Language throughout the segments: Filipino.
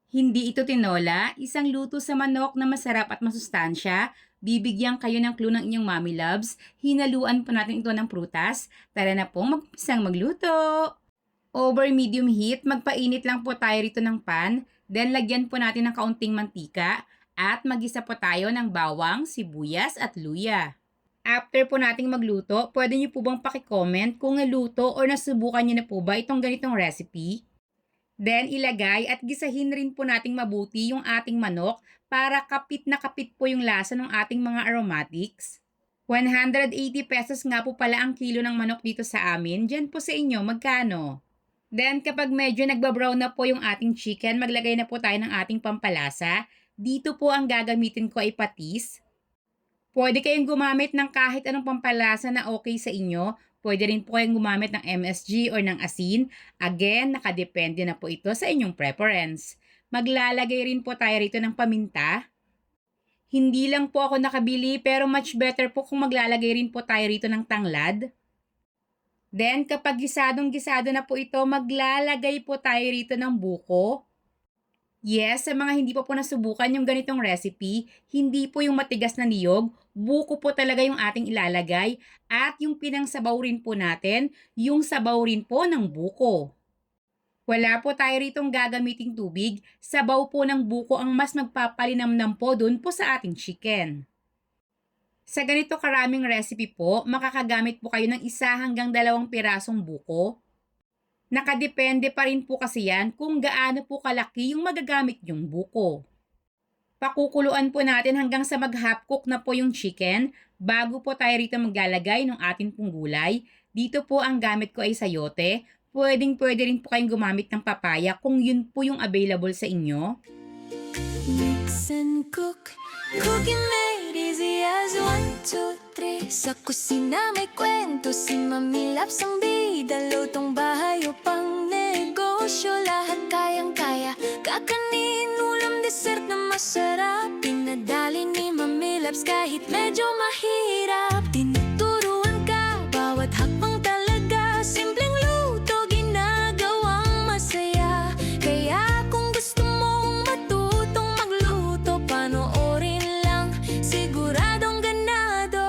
Hindi ito tinola, isang luto sa manok na masarap at masustansya. Bibigyan kayo ng clue ng inyong mommy loves. Hinaluan po natin ito ng prutas. Tara na pong magpisang magluto. Over medium heat, magpainit lang po tayo rito ng pan. Then lagyan po natin ng kaunting mantika. At magisa po tayo ng bawang, sibuyas at luya. After po nating magluto, pwede niyo po bang pakicomment kung naluto or nasubukan niyo na po ba itong ganitong recipe? Then ilagay at gisahin rin po nating mabuti yung ating manok para kapit na kapit po yung lasa ng ating mga aromatics. 180 pesos nga po pala ang kilo ng manok dito sa amin. Diyan po sa inyo, magkano? Then kapag medyo nagbabrown na po yung ating chicken, maglagay na po tayo ng ating pampalasa. Dito po ang gagamitin ko ay patis. Pwede kayong gumamit ng kahit anong pampalasa na okay sa inyo. Pwede rin po kayong gumamit ng MSG or ng asin. Again, nakadepende na po ito sa inyong preference. Maglalagay rin po tayo rito ng paminta. Hindi lang po ako nakabili pero much better po kung maglalagay rin po tayo rito ng tanglad. Then kapag gisadong-gisado na po ito, maglalagay po tayo rito ng buko. Yes, sa mga hindi pa po nasubukan yung ganitong recipe, hindi po yung matigas na niyog, buko po talaga yung ating ilalagay at yung pinangsabaw rin po natin, yung sabaw rin po ng buko. Wala po tayo ritong gagamiting tubig, sabaw po ng buko ang mas magpapalinamnam po dun po sa ating chicken. Sa ganito karaming recipe po, makakagamit po kayo ng 1 hanggang 2 pirasong buko. Nakadepende pa rin po kasi yan kung gaano po kalaki yung magagamit yung buko. Pakukuluan po natin hanggang sa mag-half cook na po yung chicken bago po tayo rito maglalagay ng ating pong gulay. Dito po ang gamit ko ay sayote. Pwede rin po kayong gumamit ng papaya kung yun po yung available sa inyo. Mix and cook, cooking made easy as 1, 2, 3. Sa kusina may kwento, si Mami Labs ang bida. Lutong bahay o pang negosyo, lahat kayang-kaya. Kakanin, ulam, dessert na masarap. Pinadali ni Mami Labs kahit medyo mahirap. Tinuturuan ka, bawat hakbang talaga. Simpleng luto, ginagawang masaya. Kaya kung gusto mong matutong magluto, panoorin lang, siguradong ganado.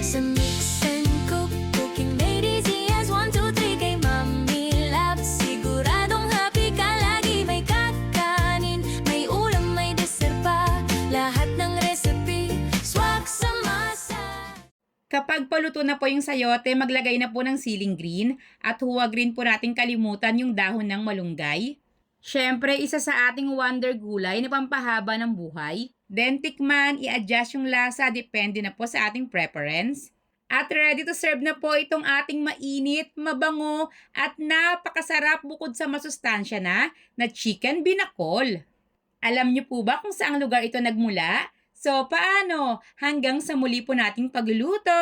Sa Mix and Cook, cooking made easy as 1, 2, 3. Kay Mami Labs, siguradong happy ka lagi. May kakanin, may ulam, may dessert pa. Lahat ng recipe, swak sa masa. Kapag paluto na po yung sayote, maglagay na po ng siling green at huwag rin po natin kalimutan yung dahon ng malunggay. Siyempre, isa sa ating wonder gulay na pampahaba ng buhay. Then tikman, i-adjust yung lasa, depende na po sa ating preference. At ready to serve na po itong ating mainit, mabango at napakasarap bukod sa masustansya na chicken binakol. Alam niyo po ba kung saang lugar ito nagmula? So paano? Hanggang sa muli po nating pagluluto!